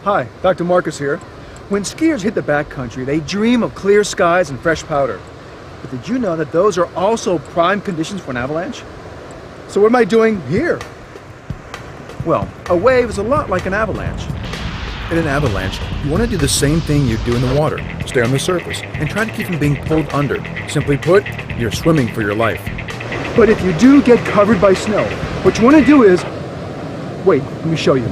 Hi, Dr. Marcus here. When skiers hit the backcountry, they dream of clear skies and fresh powder. But did you know that those are also prime conditions for an avalanche? So what am I doing here? Well, a wave is a lot like an avalanche. In an avalanche, you want to do the same thing you do in the water. Stay on the surface and try to keep from being pulled under. Simply put, you're swimming for your life. But if you do get covered by snow, what you want to do is... Wait, let me show you.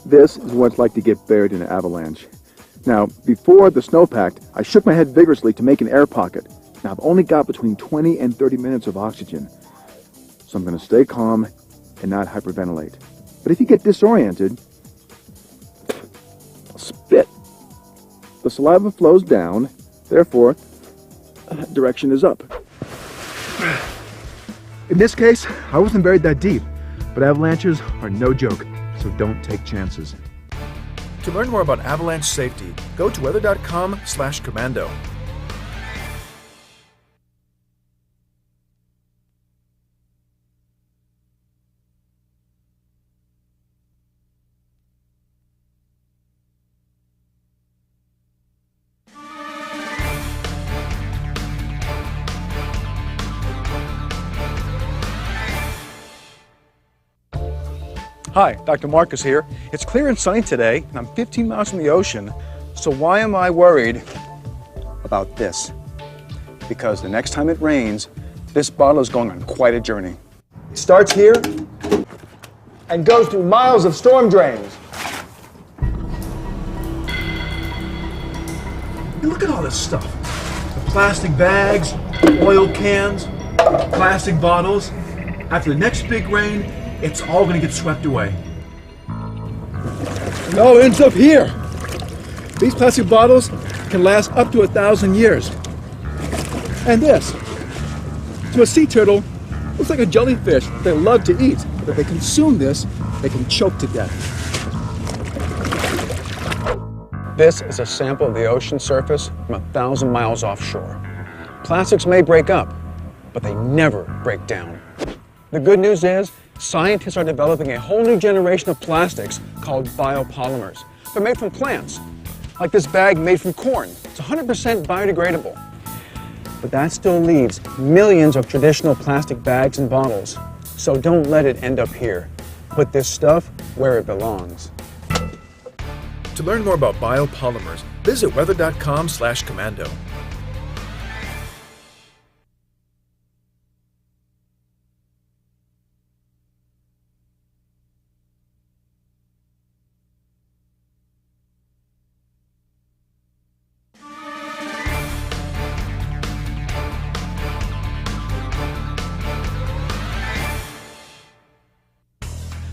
This is what it's like to get buried in an avalanche. Now, before the snowpack, I shook my head vigorously to make an air pocket. Now, I've only got between 20 and 30 minutes of oxygen. So I'm going to stay calm and not hyperventilate. But if you get disoriented, spit. The saliva flows down, therefore, direction is up. In this case, I wasn't buried that deep, but avalanches are no joke. So don't take chances. To learn more about avalanche safety, go to weather.com/commando. Hi, Dr. Marcus here. It's clear and sunny today, and I'm 15 miles from the ocean, so why am I worried about this? Because the next time it rains, this bottle is going on quite a journey. It starts here and goes through miles of storm drains. And look at all this stuff. The plastic bags, oil cans, plastic bottles. After the next big rain, it's all going to get swept away. It all ends up here. These plastic bottles can last up to 1,000 years. And this, to a sea turtle, looks like a jellyfish they love to eat. But if they consume this, they can choke to death. This is a sample of the ocean surface from 1,000 miles offshore. Plastics may break up, but they never break down. The good news is, scientists are developing a whole new generation of plastics called biopolymers. They're made from plants, like this bag made from corn. It's 100% biodegradable. But that still leaves millions of traditional plastic bags and bottles. So don't let it end up here. Put this stuff where it belongs. To learn more about biopolymers, visit weather.com/commando.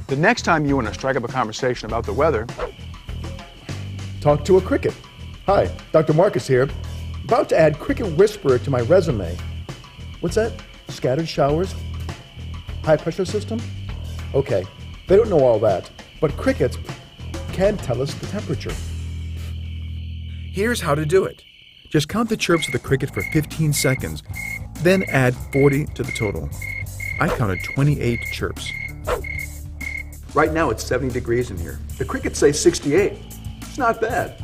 The next time you want to strike up a conversation about the weather, talk to a cricket. Hi, Dr. Marcus here. About to add Cricket Whisperer to my resume. What's that? Scattered showers? High pressure system? Okay, they don't know all that, but crickets can tell us the temperature. Here's how to do it. Just count the chirps of the cricket for 15 seconds, then add 40 to the total. I counted 28 chirps. right now it's 70 degrees in here. The crickets say 68. It's not bad.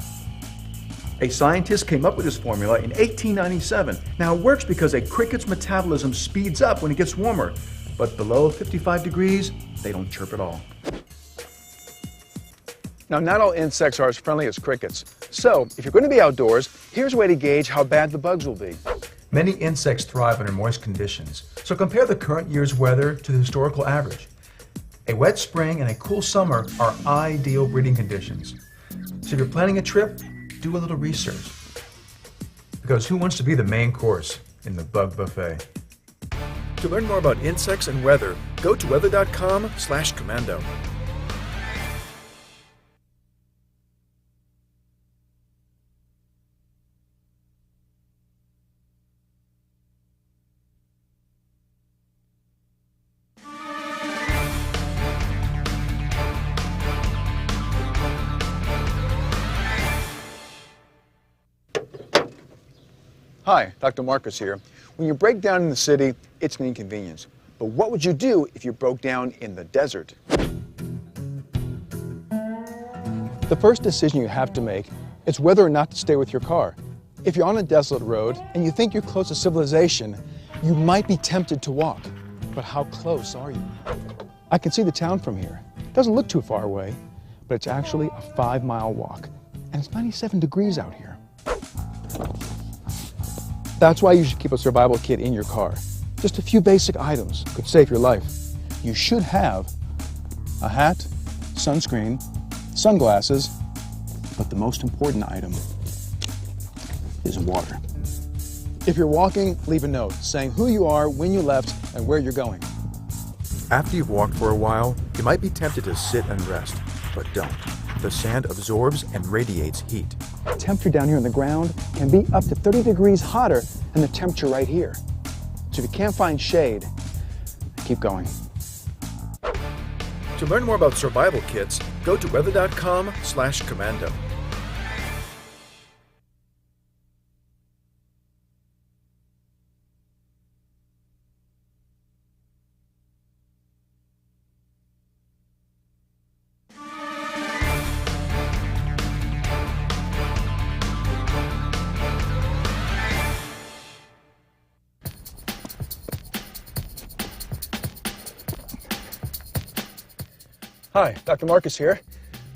A scientist came up with this formula in 1897. Now it works because a cricket's metabolism speeds up when it gets warmer, but below 55 degrees, they don't chirp at all. Now, not all insects are as friendly as crickets. So, if you're going to be outdoors, here's a way to gauge how bad the bugs will be. Many insects thrive under moist conditions, so compare the current year's weather to the historical average. A wet spring and a cool summer are ideal breeding conditions. So if you're planning a trip, do a little research. Because who wants to be the main course in the bug buffet? To learn more about insects and weather, go to weather.com/commando. Hi, Dr. Marcus here. When you break down in the city, it's an inconvenience. But what would you do if you broke down in the desert? The first decision you have to make is whether or not to stay with your car. If you're on a desolate road and you think you're close to civilization, you might be tempted to walk. But how close are you? I can see the town from here. It doesn't look too far away, but it's actually a 5-mile walk. And it's 97 degrees out here. That's why you should keep a survival kit in your car. Just a few basic items could save your life. You should have a hat, sunscreen, sunglasses, but the most important item is water. If you're walking, leave a note saying who you are, when you left, and where you're going. After you've walked for a while, you might be tempted to sit and rest, but don't. The sand absorbs and radiates heat. The temperature down here on the ground can be up to 30 degrees hotter than the temperature right here. So if you can't find shade, keep going. To learn more about survival kits, go to weather.com/commando. Hi, Dr. Marcus here.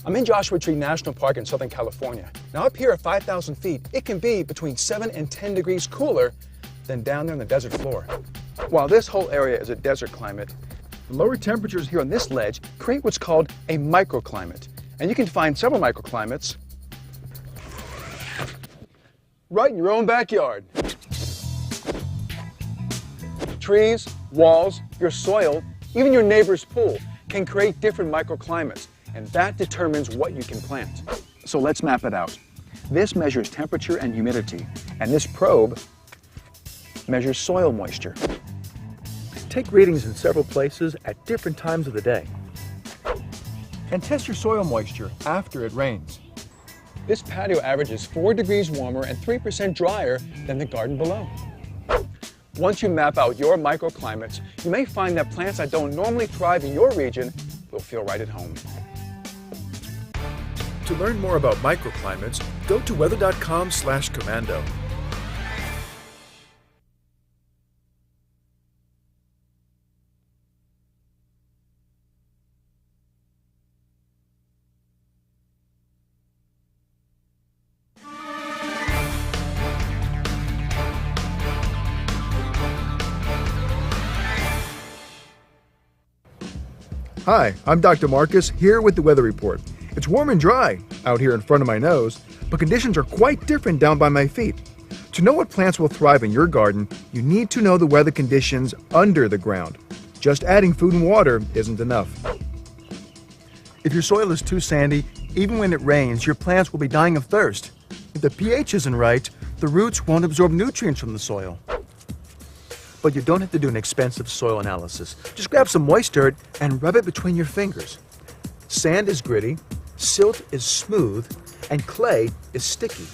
I'm in Joshua Tree National Park in Southern California. Now up here at 5,000 feet, it can be between 7 and 10 degrees cooler than down there on the desert floor. While this whole area is a desert climate, the lower temperatures here on this ledge create what's called a microclimate. And you can find several microclimates right in your own backyard. Trees, walls, your soil, even your neighbor's pool can create different microclimates, and that determines what you can plant. So let's map it out. This measures temperature and humidity, and this probe measures soil moisture. Take readings in several places at different times of the day. And test your soil moisture after it rains. This patio averages 4 degrees warmer and 3% drier than the garden below. Once you map out your microclimates, you may find that plants that don't normally thrive in your region will feel right at home. To learn more about microclimates, go to weather.com/commando. Hi, I'm Dr. Marcus, here with the weather report. It's warm and dry out here in front of my nose, but conditions are quite different down by my feet. To know what plants will thrive in your garden, you need to know the weather conditions under the ground. Just adding food and water isn't enough. If your soil is too sandy, even when it rains, your plants will be dying of thirst. If the pH isn't right, the roots won't absorb nutrients from the soil. But you don't have to do an expensive soil analysis. Just grab some moist dirt and rub it between your fingers. Sand is gritty, silt is smooth, and clay is sticky.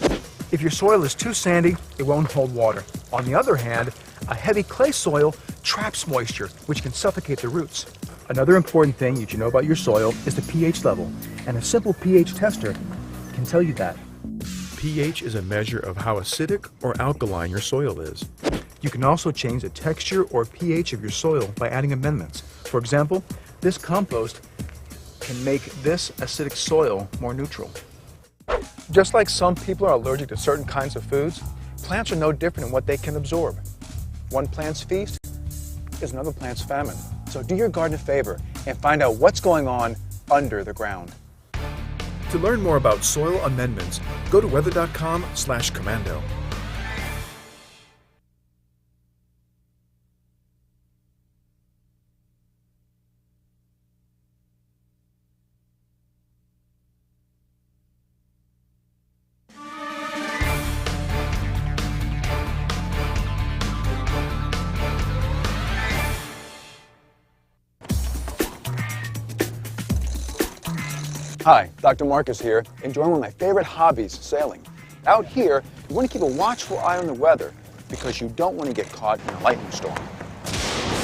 If your soil is too sandy, it won't hold water. On the other hand, a heavy clay soil traps moisture, which can suffocate the roots. Another important thing you should know about your soil is the pH level, and a simple pH tester can tell you that. pH is a measure of how acidic or alkaline your soil is. You can also change the texture or pH of your soil by adding amendments. For example, this compost can make this acidic soil more neutral. Just like some people are allergic to certain kinds of foods, plants are no different in what they can absorb. One plant's feast is another plant's famine. So do your garden a favor and find out what's going on under the ground. To learn more about soil amendments, go to weather.com/commando. Hi, Dr. Marcus here, enjoying one of my favorite hobbies, sailing. Out here, you want to keep a watchful eye on the weather, because you don't want to get caught in a lightning storm.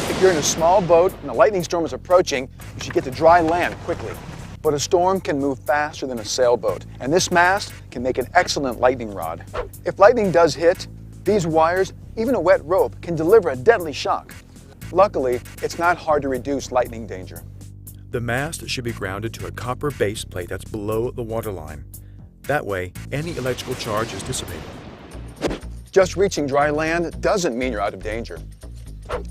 If you're in a small boat and a lightning storm is approaching, you should get to dry land quickly. But a storm can move faster than a sailboat, and this mast can make an excellent lightning rod. If lightning does hit, these wires, even a wet rope, can deliver a deadly shock. Luckily, it's not hard to reduce lightning danger. The mast should be grounded to a copper base plate that's below the waterline. That way, any electrical charge is dissipated. Just reaching dry land doesn't mean you're out of danger.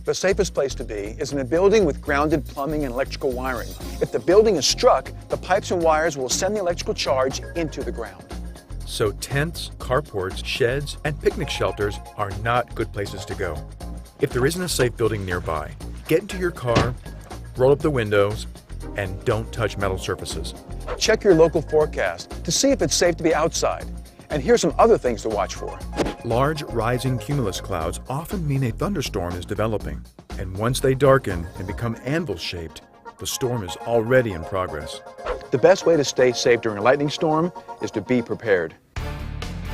The safest place to be is in a building with grounded plumbing and electrical wiring. If the building is struck, the pipes and wires will send the electrical charge into the ground. So tents, carports, sheds, and picnic shelters are not good places to go. If there isn't a safe building nearby, get into your car, roll up the windows, and don't touch metal surfaces. Check your local forecast to see if it's safe to be outside. And here's some other things to watch for. Large rising cumulus clouds often mean a thunderstorm is developing. And once they darken and become anvil-shaped, the storm is already in progress. The best way to stay safe during a lightning storm is to be prepared.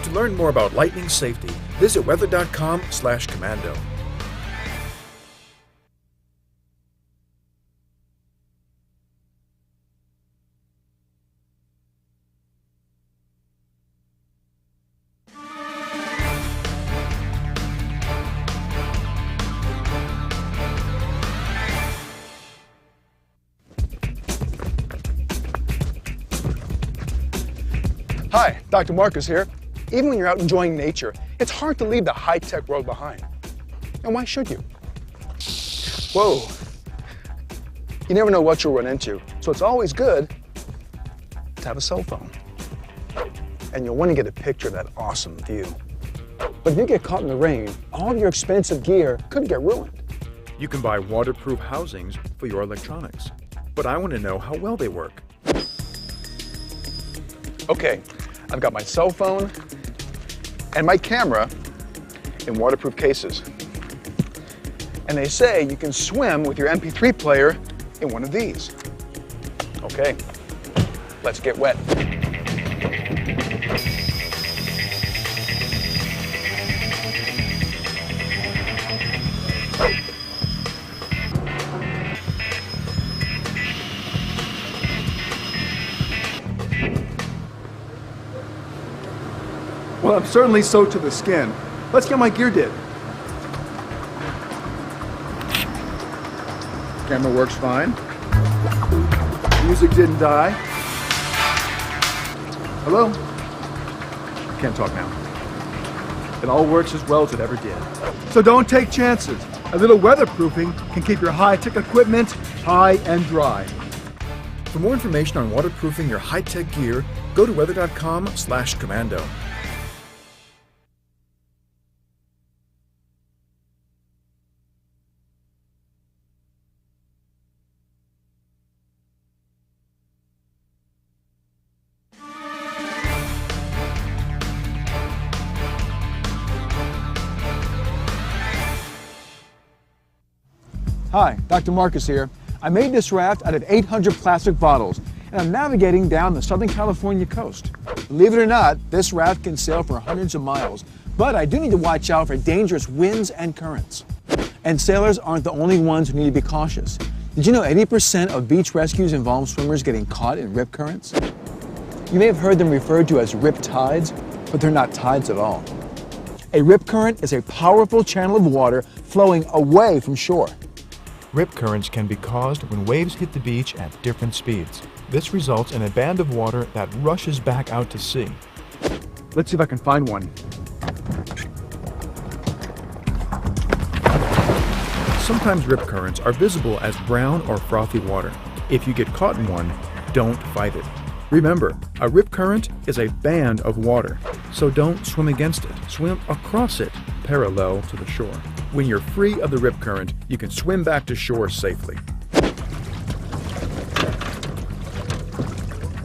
To learn more about lightning safety, visit weather.com/commando. Hi, Dr. Marcus here. Even when you're out enjoying nature, it's hard to leave the high-tech world behind. And why should you? Whoa. You never know what you'll run into, so it's always good to have a cell phone. And you'll want to get a picture of that awesome view. But if you get caught in the rain, all of your expensive gear could get ruined. You can buy waterproof housings for your electronics, but I want to know how well they work. Okay, I've got my cell phone and my camera in waterproof cases. And they say you can swim with your MP3 player in one of these. Okay, let's get wet. Well, I'm certainly soaked to the skin. Let's get my gear did. Camera works fine. Music didn't die. Hello? Can't talk now. It all works as well as it ever did. So don't take chances. A little weatherproofing can keep your high-tech equipment high and dry. For more information on waterproofing your high-tech gear, go to weather.com/commando. Hi, Dr. Marcus here. I made this raft out of 800 plastic bottles, and I'm navigating down the Southern California coast. Believe it or not, this raft can sail for hundreds of miles, but I do need to watch out for dangerous winds and currents. And sailors aren't the only ones who need to be cautious. Did you know 80% of beach rescues involve swimmers getting caught in rip currents? You may have heard them referred to as rip tides, but they're not tides at all. A rip current is a powerful channel of water flowing away from shore. Rip currents can be caused when waves hit the beach at different speeds. This results in a band of water that rushes back out to sea. Let's see if I can find one. Sometimes rip currents are visible as brown or frothy water. If you get caught in one, don't fight it. Remember, a rip current is a band of water, so don't swim against it. Swim across it, parallel to the shore. When you're free of the rip current, you can swim back to shore safely.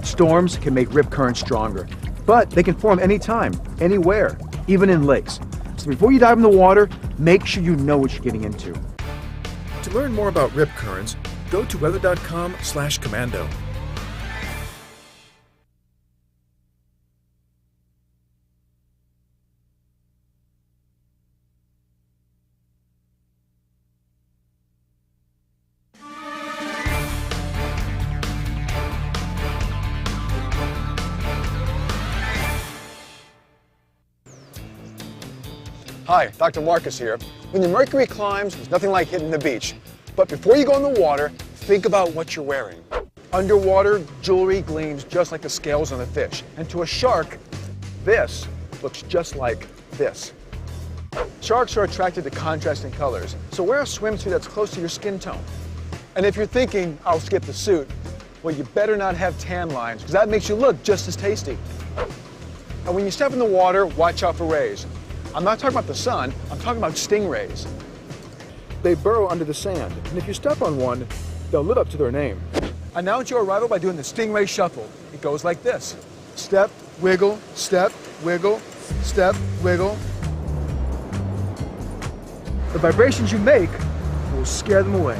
Storms can make rip currents stronger, but they can form anytime, anywhere, even in lakes. So before you dive in the water, make sure you know what you're getting into. To learn more about rip currents, go to weather.com/commando. Hi, Dr. Marcus here. When the mercury climbs, there's nothing like hitting the beach. But before you go in the water, think about what you're wearing. Underwater, jewelry gleams just like the scales on a fish. And to a shark, this looks just like this. Sharks are attracted to contrasting colors, so wear a swimsuit that's close to your skin tone. And if you're thinking, I'll skip the suit, well, you better not have tan lines, because that makes you look just as tasty. And when you step in the water, watch out for rays. I'm not talking about the sun, I'm talking about stingrays. They burrow under the sand, and if you step on one, they'll live up to their name. Announce your arrival by doing the stingray shuffle. It goes like this. Step, wiggle, step, wiggle, step, wiggle. The vibrations you make will scare them away.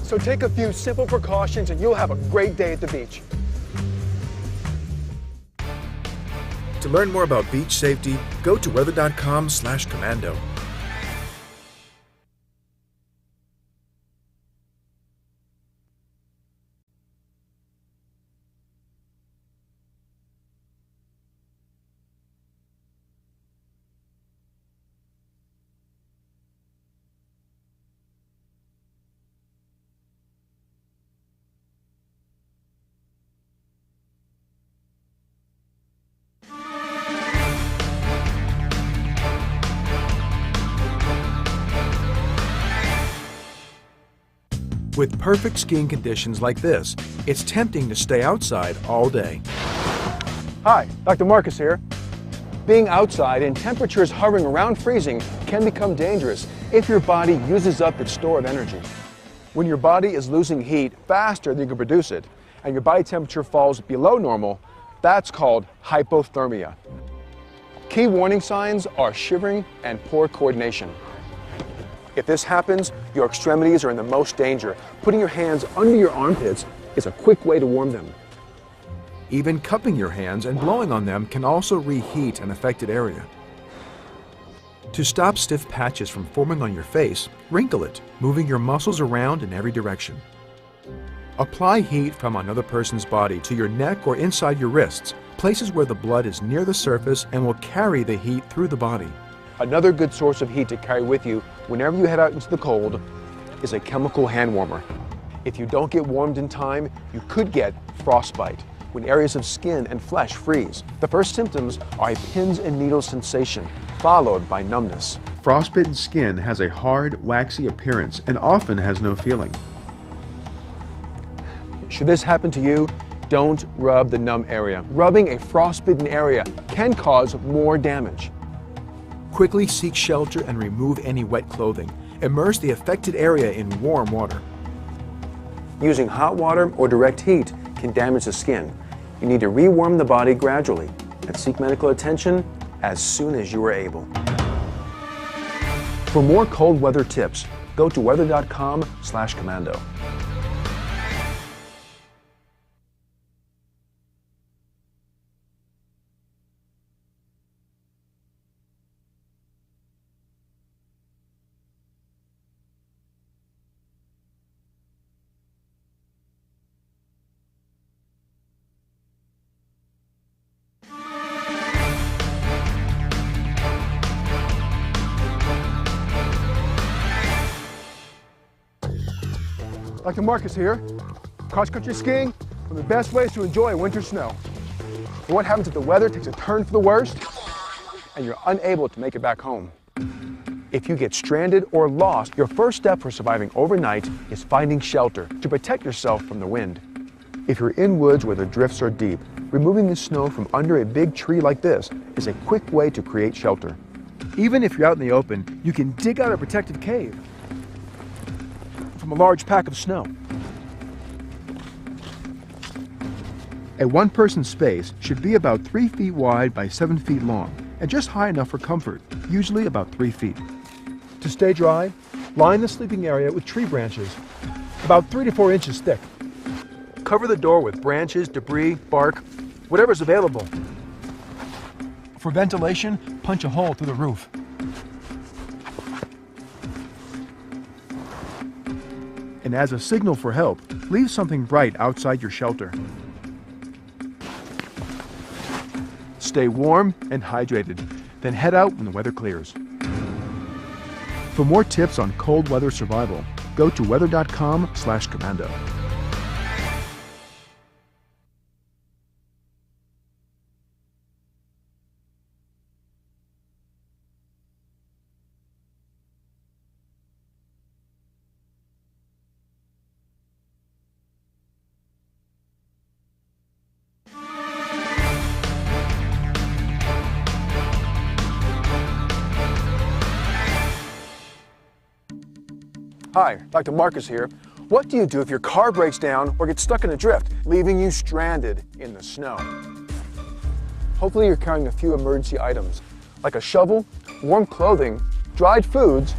So take a few simple precautions and you'll have a great day at the beach. To learn more about beach safety, go to weather.com/commando. With perfect skiing conditions like this, it's tempting to stay outside all day. Hi, Dr. Marcus here. Being outside and temperatures hovering around freezing can become dangerous if your body uses up its store of energy. When your body is losing heat faster than you can produce it, and your body temperature falls below normal, that's called hypothermia. Key warning signs are shivering and poor coordination. If this happens, your extremities are in the most danger. Putting your hands under your armpits is a quick way to warm them. Even cupping your hands and blowing on them can also reheat an affected area. To stop stiff patches from forming on your face, wrinkle it, moving your muscles around in every direction. Apply heat from another person's body to your neck or inside your wrists, places where the blood is near the surface and will carry the heat through the body. Another good source of heat to carry with you whenever you head out into the cold is a chemical hand warmer. If you don't get warmed in time, you could get frostbite, when areas of skin and flesh freeze. The first symptoms are a pins and needles sensation, followed by numbness. Frostbitten skin has a hard, waxy appearance and often has no feeling. Should this happen to you, don't rub the numb area. Rubbing a frostbitten area can cause more damage. Quickly seek shelter and remove any wet clothing. Immerse the affected area in warm water. Using hot water or direct heat can damage the skin. You need to rewarm the body gradually and seek medical attention as soon as you are able. For more cold weather tips, go to weather.com/commando. Dr. Marcus here. Cross-country skiing, one of the best ways to enjoy winter snow. But what happens if the weather takes a turn for the worst and you're unable to make it back home? If you get stranded or lost, your first step for surviving overnight is finding shelter to protect yourself from the wind. If you're in woods where the drifts are deep, removing the snow from under a big tree like this is a quick way to create shelter. Even if you're out in the open, you can dig out a protective cave from a large pack of snow. A one-person space should be about 3 feet wide by 7 feet long and just high enough for comfort, usually about 3 feet. To stay dry, line the sleeping area with tree branches, about 3 to 4 inches thick. Cover the door with branches, debris, bark, whatever's available. For ventilation, punch a hole through the roof. And as a signal for help, leave something bright outside your shelter. Stay warm and hydrated, then head out when the weather clears. For more tips on cold weather survival, go to weather.com/commando. Hi, Dr. Marcus here. What do you do if your car breaks down or gets stuck in a drift, leaving you stranded in the snow? Hopefully you're carrying a few emergency items, like a shovel, warm clothing, dried foods,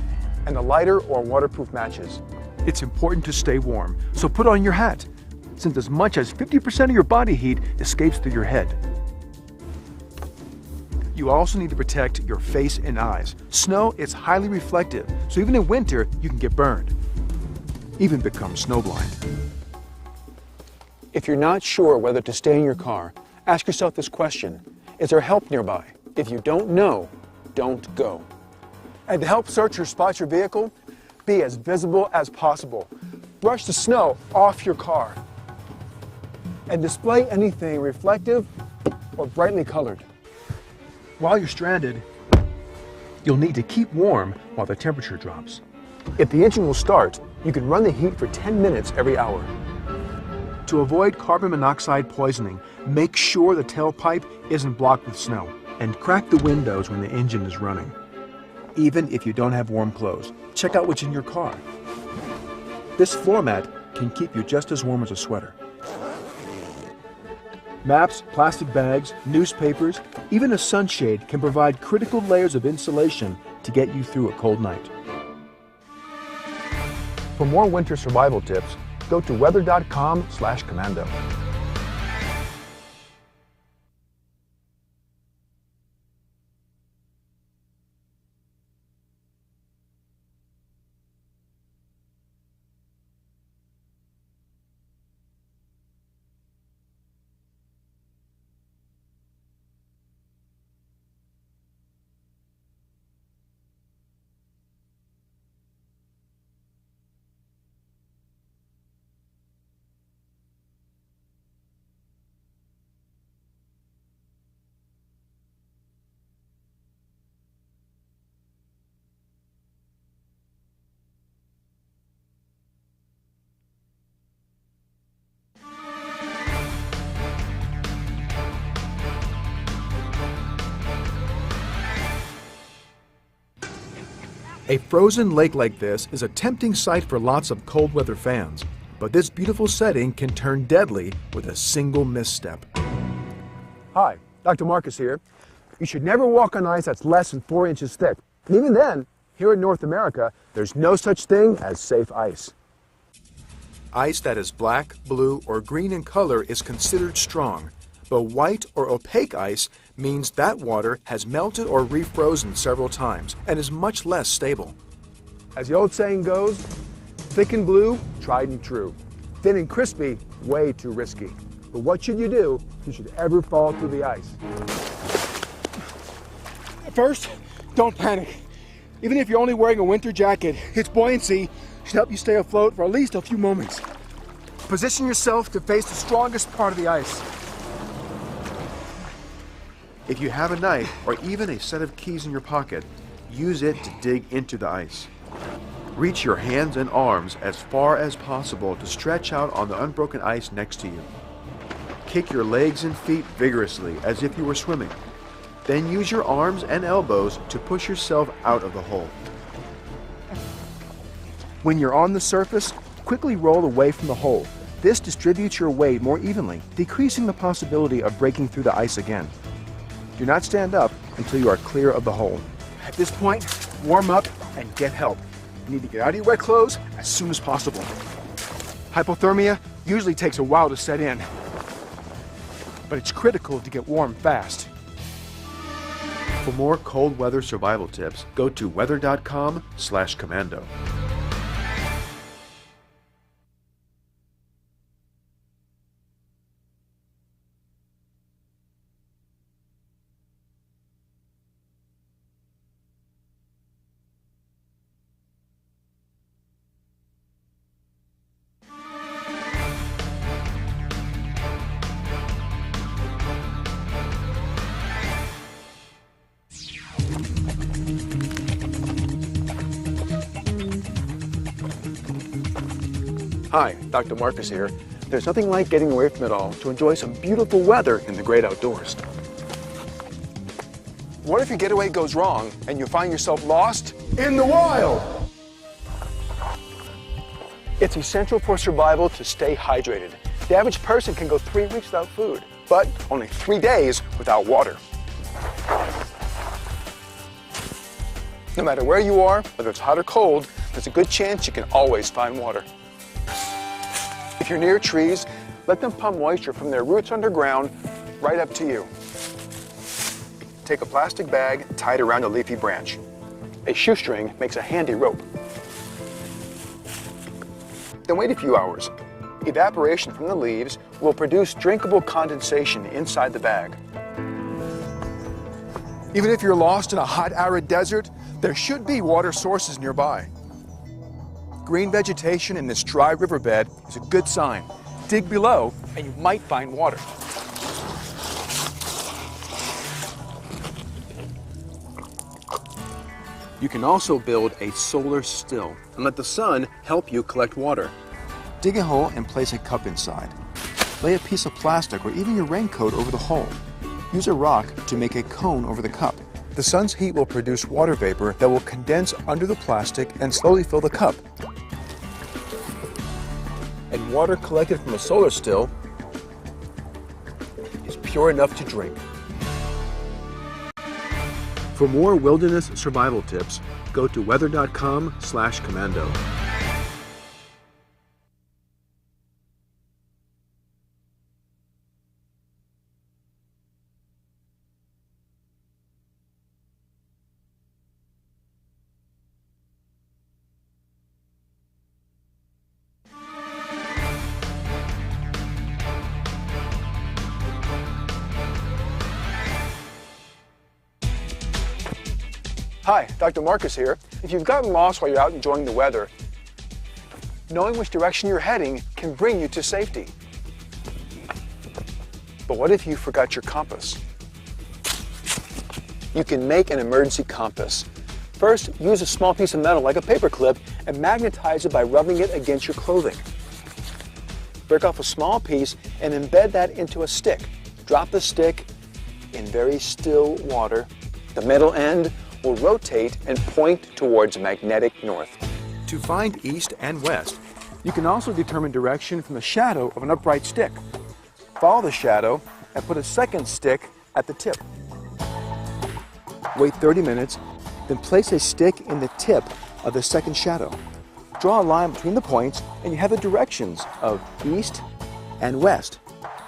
and a lighter or waterproof matches. It's important to stay warm, so put on your hat, since as much as 50% of your body heat escapes through your head. You also need to protect your face and eyes. Snow is highly reflective, so even in winter, you can get burned, even become snowblind. If you're not sure whether to stay in your car, ask yourself this question: is there help nearby? If you don't know, don't go. And to help searchers spot your vehicle, be as visible as possible. Brush the snow off your car. And display anything reflective or brightly colored. While you're stranded, you'll need to keep warm while the temperature drops. If the engine will start, you can run the heat for 10 minutes every hour. To avoid carbon monoxide poisoning, make sure the tailpipe isn't blocked with snow, and crack the windows when the engine is running. Even if you don't have warm clothes, check out what's in your car. This floor mat can keep you just as warm as a sweater. Maps, plastic bags, newspapers, even a sunshade can provide critical layers of insulation to get you through a cold night. For more winter survival tips, go to weather.com/commando. A frozen lake like this is a tempting sight for lots of cold weather fans, but this beautiful setting can turn deadly with a single misstep. Hi, Dr. Marcus here. You should never walk on ice that's less than 4 inches thick. And even then, here in North America, there's no such thing as safe ice. Ice that is black, blue, or green in color is considered strong, but white or opaque ice means that water has melted or refrozen several times and is much less stable. As the old saying goes, thick and blue, tried and true. Thin and crispy, way too risky. But what should you do if you should ever fall through the ice? First, don't panic. Even if you're only wearing a winter jacket, its buoyancy should help you stay afloat for at least a few moments. Position yourself to face the strongest part of the ice. If you have a knife or even a set of keys in your pocket, use it to dig into the ice. Reach your hands and arms as far as possible to stretch out on the unbroken ice next to you. Kick your legs and feet vigorously as if you were swimming. Then use your arms and elbows to push yourself out of the hole. When you're on the surface, quickly roll away from the hole. This distributes your weight more evenly, decreasing the possibility of breaking through the ice again. Do not stand up until you are clear of the hole. At this point, warm up and get help. You need to get out of your wet clothes as soon as possible. Hypothermia usually takes a while to set in, but it's critical to get warm fast. For more cold weather survival tips, go to weather.com/commando. Hi, Dr. Marcus here. There's nothing like getting away from it all to enjoy some beautiful weather in the great outdoors. What if your getaway goes wrong and you find yourself lost In the wild! It's essential for survival to stay hydrated. The average person can go 3 weeks without food, but only 3 days without water. No matter where you are, whether it's hot or cold, there's a good chance you can always find water. If you're near trees, let them pump moisture from their roots underground right up to you. Take a plastic bag, tie it around a leafy branch. A shoestring makes a handy rope. Then wait a few hours. Evaporation from the leaves will produce drinkable condensation inside the bag. Even if you're lost in a hot, arid desert, there should be water sources nearby. Green vegetation in this dry riverbed is a good sign. Dig below and you might find water. You can also build a solar still and let the sun help you collect water. Dig a hole and place a cup inside. Lay a piece of plastic or even your raincoat over the hole. Use a rock to make a cone over the cup. The sun's heat will produce water vapor that will condense under the plastic and slowly fill the cup. And water collected from a solar still is pure enough to drink. For more wilderness survival tips, go to weather.com/commando. Hi, Dr. Marcus here. If you've gotten lost while you're out enjoying the weather, knowing which direction you're heading can bring you to safety. But what if you forgot your compass? You can make an emergency compass. First, use a small piece of metal like a paper clip and magnetize it by rubbing it against your clothing. Break off a small piece and embed that into a stick. Drop the stick in very still water. The metal end will rotate and point towards magnetic north. To find east and west, you can also determine direction from the shadow of an upright stick. Follow the shadow and put a second stick at the tip. Wait 30 minutes, then place a stick in the tip of the second shadow. Draw a line between the points and you have the directions of east and west.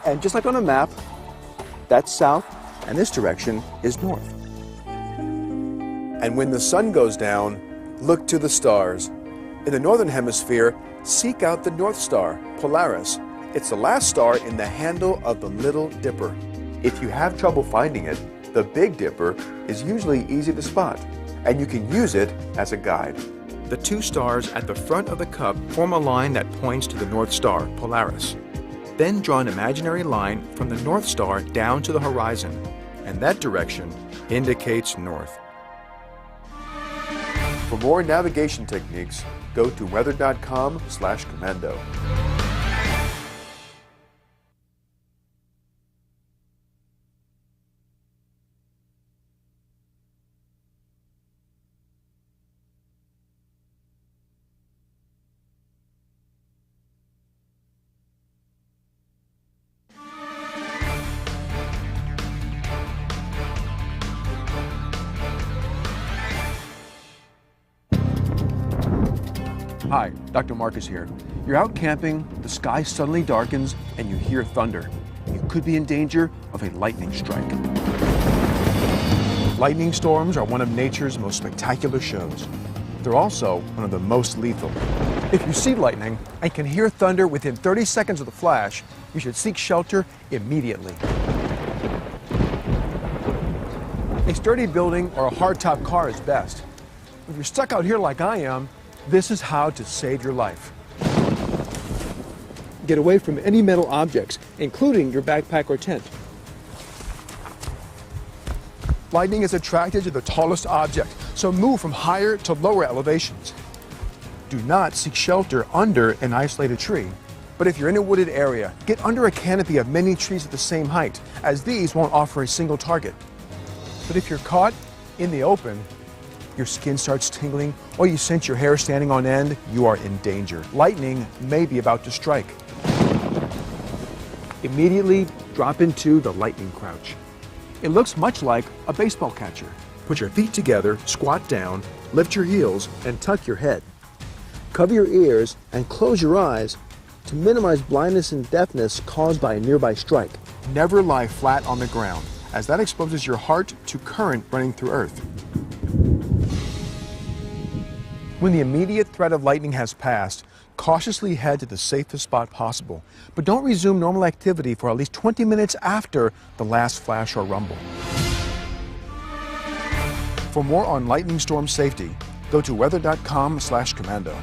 And just like on a map, that's south and this direction is north. And when the sun goes down, look to the stars. In the northern hemisphere, seek out the North Star, Polaris. It's the last star in the handle of the Little Dipper. If you have trouble finding it, the Big Dipper is usually easy to spot, and you can use it as a guide. The two stars at the front of the cup form a line that points to the North Star, Polaris. Then draw an imaginary line from the North Star down to the horizon, and that direction indicates north. For more navigation techniques, go to weather.com/commando. Hi, Dr. Marcus here. You're out camping, the sky suddenly darkens, and you hear thunder. You could be in danger of a lightning strike. Lightning storms are one of nature's most spectacular shows. They're also one of the most lethal. If you see lightning and can hear thunder within 30 seconds of the flash, you should seek shelter immediately. A sturdy building or a hardtop car is best. If you're stuck out here like I am, this is how to save your life. Get away from any metal objects, including your backpack or tent. Lightning is attracted to the tallest object, so move from higher to lower elevations. Do not seek shelter under an isolated tree. But if you're in a wooded area, get under a canopy of many trees at the same height, as these won't offer a single target. But if you're caught in the open, your skin starts tingling, or you sense your hair standing on end, you are in danger. Lightning may be about to strike. Immediately drop into the lightning crouch. It looks much like a baseball catcher. Put your feet together, squat down, lift your heels, and tuck your head. Cover your ears and close your eyes to minimize blindness and deafness caused by a nearby strike. Never lie flat on the ground, as that exposes your heart to current running through earth. When the immediate threat of lightning has passed, cautiously head to the safest spot possible, but don't resume normal activity for at least 20 minutes after the last flash or rumble. For more on lightning storm safety, go to weather.com/commando.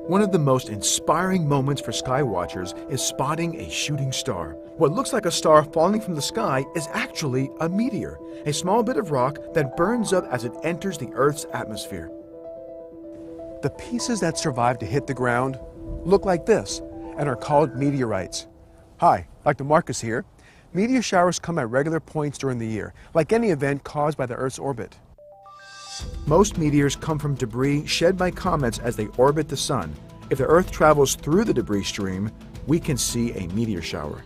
One of the most inspiring moments for sky watchers is spotting a shooting star. What looks like a star falling from the sky is actually a meteor, a small bit of rock that burns up as it enters the Earth's atmosphere. The pieces that survive to hit the ground look like this and are called meteorites. Hi, Dr. Marcus here. Meteor showers come at regular points during the year, like any event caused by the Earth's orbit. Most meteors come from debris shed by comets as they orbit the sun. If the Earth travels through the debris stream, we can see a meteor shower.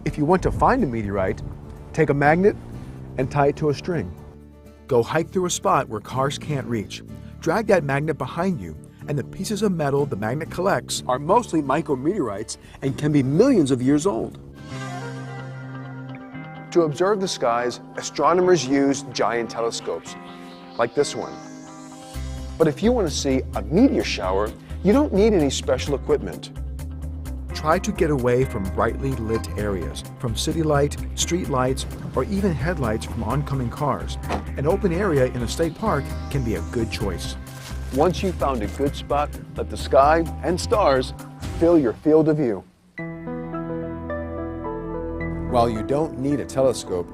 If you want to find a meteorite, take a magnet and tie it to a string. Go hike through a spot where cars can't reach. Drag that magnet behind you, and the pieces of metal the magnet collects Are mostly micrometeorites and can be millions of years old. To observe the skies, astronomers use giant telescopes, like this one. But if you want to see a meteor shower, you don't need any special equipment. Try to get away from brightly lit areas, from city light, street lights, or even headlights from oncoming cars. An open area in a state park can be a good choice. Once you've found a good spot, let the sky and stars fill your field of view. While you don't need a telescope,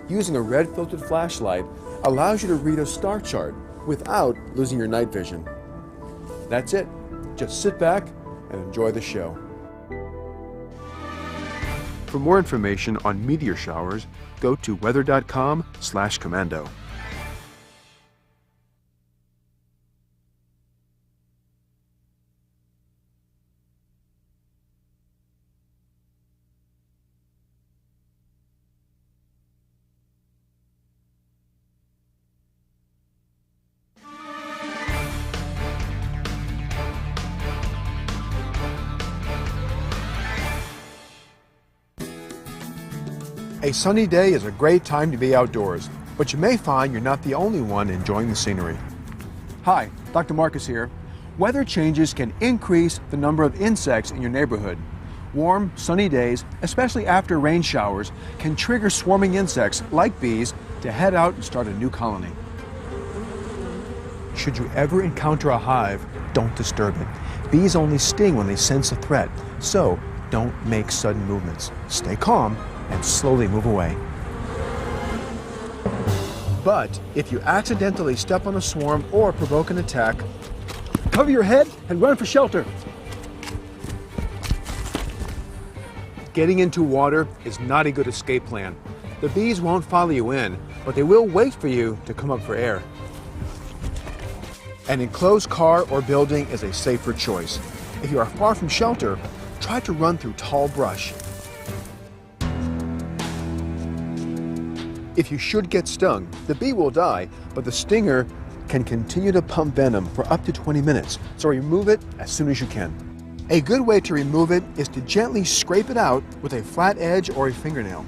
using a red filtered flashlight allows you to read a star chart without losing your night vision. That's it. Just sit back and enjoy the show. For more information on meteor showers, go to weather.com/commando. A sunny day is a great time to be outdoors, but you may find you're not the only one enjoying the scenery. Hi, Dr. Marcus here. Weather changes can increase the number of insects in your neighborhood. Warm, sunny days, especially after rain showers, can trigger swarming insects like bees to head out and start a new colony. Should you ever encounter a hive, don't disturb it. Bees only sting when they sense a threat, so don't make sudden movements. Stay calm and slowly move away. But if you accidentally step on a swarm or provoke an attack, cover your head and run for shelter. Getting into water is not a good escape plan. The bees won't follow you in, but they will wait for you to come up for air. An enclosed car or building is a safer choice. If you are far from shelter, try to run through tall brush. If you should get stung, the bee will die, but the stinger can continue to pump venom for up to 20 minutes, so remove it as soon as you can. A good way to remove it is to gently scrape it out with a flat edge or a fingernail.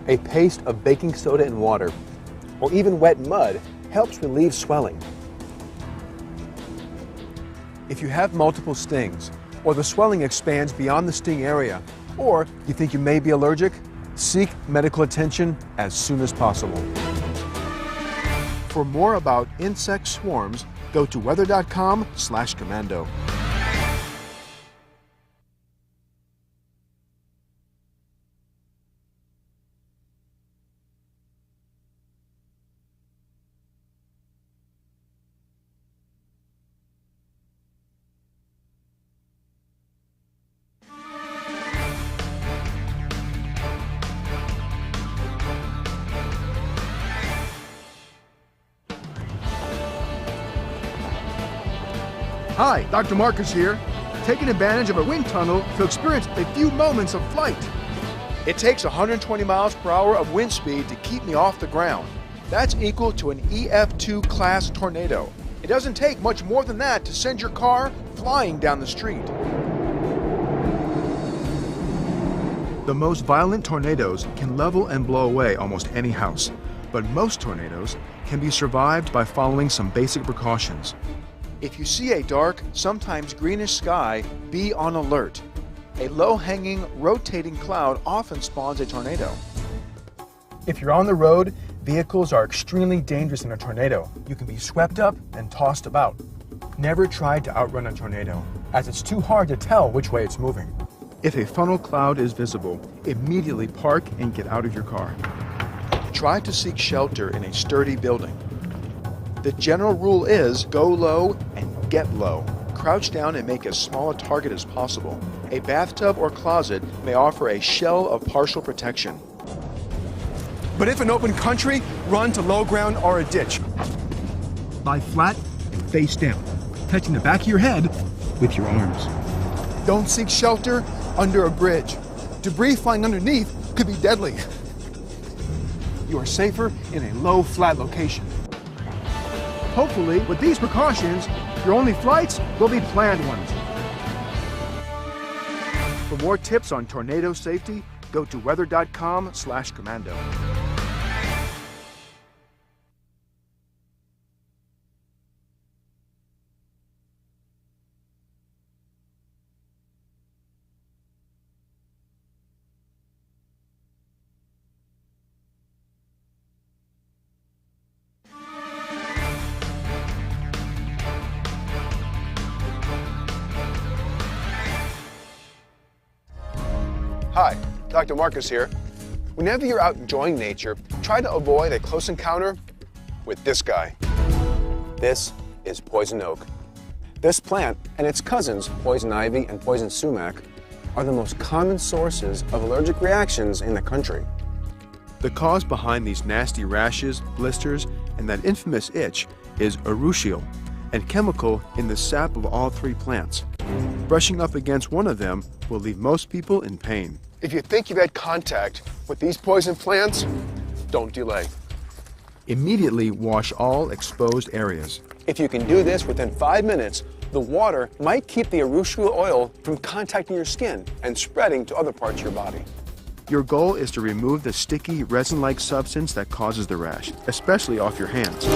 A paste of baking soda and water, or even wet mud, helps relieve swelling. If you have multiple stings, or the swelling expands beyond the sting area, or you think you may be allergic, seek medical attention as soon as possible. For more about insect swarms, go to weather.com/commando. Hi, Dr. Marcus here, taking advantage of a wind tunnel to experience a few moments of flight. It takes 120 miles per hour of wind speed to keep me off the ground. That's equal to an EF2 class tornado. It doesn't take much more than that to send your car flying down the street. The most violent tornadoes can level and blow away almost any house, but most tornadoes can be survived by following some basic precautions. If you see a dark, sometimes greenish sky, be on alert. A low-hanging, rotating cloud often spawns a tornado. If you're on the road, vehicles are extremely dangerous in a tornado. You can be swept up and tossed about. Never try to outrun a tornado, as it's too hard to tell which way it's moving. If a funnel cloud is visible, immediately park and get out of your car. Try to seek shelter in a sturdy building. The general rule is go low and get low. Crouch down and make as small a target as possible. A bathtub or closet may offer a shell of partial protection. But if in open country, run to low ground or a ditch. Lie flat and face down, touching the back of your head with your arms. Don't seek shelter under a bridge. Debris flying underneath could be deadly. You are safer in a low, flat location. Hopefully, with these precautions, your only flights will be planned ones. For more tips on tornado safety, go to weather.com/commando. Hi, Dr. Marcus here. Whenever you're out enjoying nature, try to avoid a close encounter with this guy. This is poison oak. This plant and its cousins, poison ivy and poison sumac, are the most common sources of allergic reactions in the country. The cause behind these nasty rashes, blisters, and that infamous itch is urushiol, a chemical in the sap of all three plants. Brushing up against one of them will leave most people in pain. If you think you've had contact with these poison plants, don't delay. Immediately wash all exposed areas. If you can do this within 5 minutes, the water might keep the urushiol oil from contacting your skin and spreading to other parts of your body. Your goal is to remove the sticky, resin-like substance that causes the rash, especially off your hands.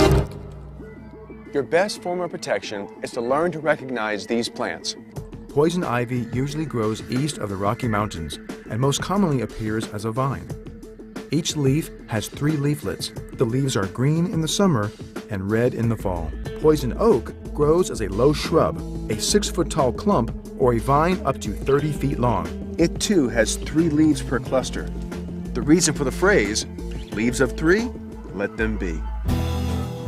Your best form of protection is to learn to recognize these plants. Poison ivy usually grows east of the Rocky Mountains and most commonly appears as a vine. Each leaf has 3 leaflets. The leaves are green in the summer and red in the fall. Poison oak grows as a low shrub, a 6-foot-tall clump, or a vine up to 30 feet long. It too has 3 leaves per cluster. The reason for the phrase, leaves of 3, let them be.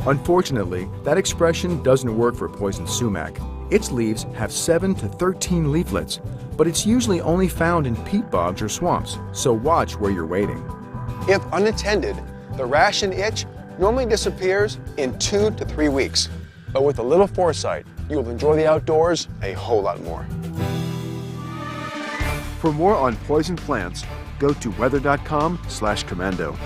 Unfortunately, that expression doesn't work for poison sumac. Its leaves have 7 to 13 leaflets, but it's usually only found in peat bogs or swamps, so watch where you're wading. If unattended, the rash and itch normally disappears in 2 to 3 weeks. But with a little foresight, you will enjoy the outdoors a whole lot more. For more on poison plants, go to weather.com/commando.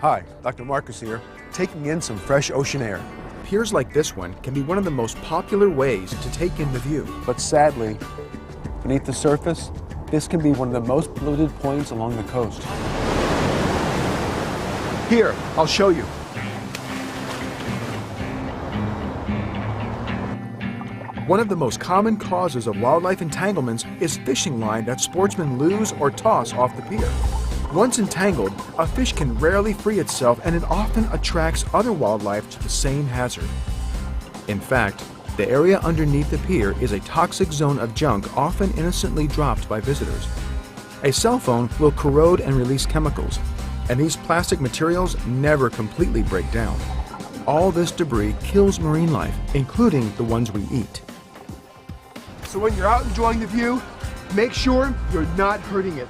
Hi, Dr. Marcus here, taking in some fresh ocean air. Piers like this one can be one of the most popular ways to take in the view. But sadly, beneath the surface, this can be one of the most polluted points along the coast. Here, I'll show you. One of the most common causes of wildlife entanglements is fishing line that sportsmen lose or toss off the pier. Once entangled, a fish can rarely free itself, and it often attracts other wildlife to the same hazard. In fact, the area underneath the pier is a toxic zone of junk often innocently dropped by visitors. A cell phone will corrode and release chemicals, and these plastic materials never completely break down. All this debris kills marine life, including the ones we eat. So when you're out enjoying the view, make sure you're not hurting it.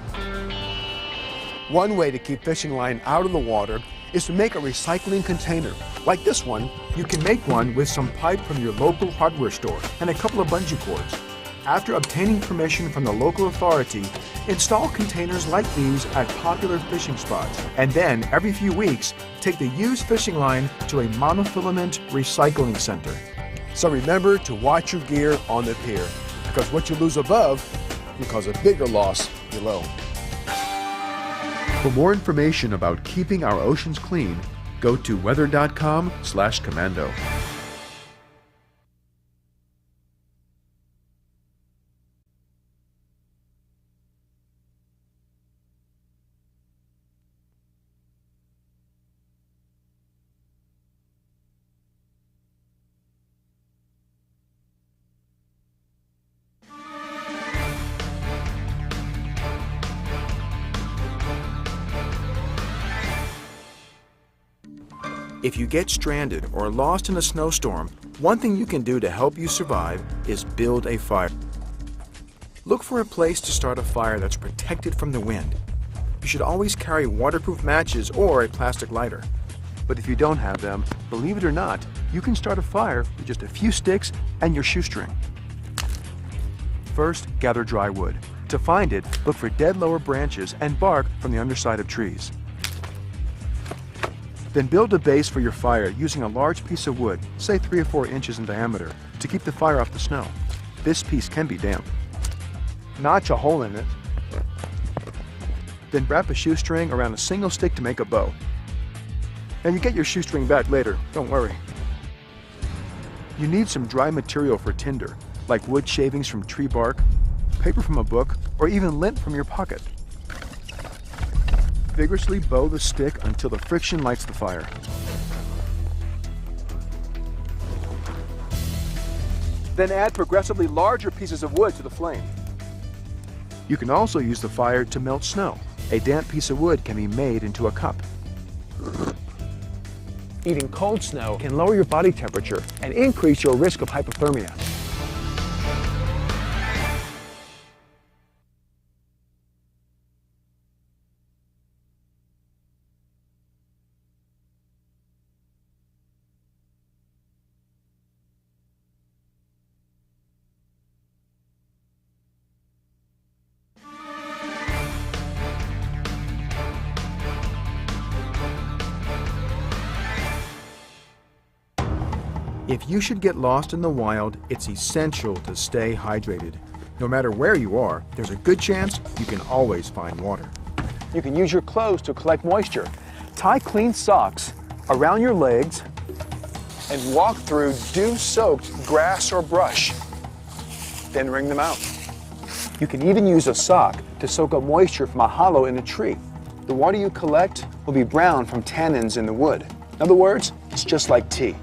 One way to keep fishing line out of the water is to make a recycling container, like this one. You can make one with some pipe from your local hardware store and a couple of bungee cords. After obtaining permission from the local authority, install containers like these at popular fishing spots. And then, every few weeks, take the used fishing line to a monofilament recycling center. So remember to watch your gear on the pier, because what you lose above can cause a bigger loss below. For more information about keeping our oceans clean, go to weather.com/commando. If you get stranded or lost in a snowstorm, one thing you can do to help you survive is build a fire. Look for a place to start a fire that's protected from the wind. You should always carry waterproof matches or a plastic lighter. But if you don't have them, believe it or not, you can start a fire with just a few sticks and your shoestring. First, gather dry wood. To find it, look for dead lower branches and bark from the underside of trees. Then build a base for your fire using a large piece of wood, say 3 or 4 inches in diameter, to keep the fire off the snow. This piece can be damp. Notch a hole in it. Then wrap a shoestring around a single stick to make a bow. And you get your shoestring back later, don't worry. You need some dry material for tinder, like wood shavings from tree bark, paper from a book, or even lint from your pocket. Vigorously bow the stick until the friction lights the fire. Then add progressively larger pieces of wood to the flame. You can also use the fire to melt snow. A damp piece of wood can be made into a cup. Eating cold snow can lower your body temperature and increase your risk of hypothermia. If you should get lost in the wild, it's essential to stay hydrated. No matter where you are, there's a good chance you can always find water. You can use your clothes to collect moisture. Tie clean socks around your legs and walk through dew-soaked grass or brush. Then wring them out. You can even use a sock to soak up moisture from a hollow in a tree. The water you collect will be brown from tannins in the wood. In other words, it's just like tea.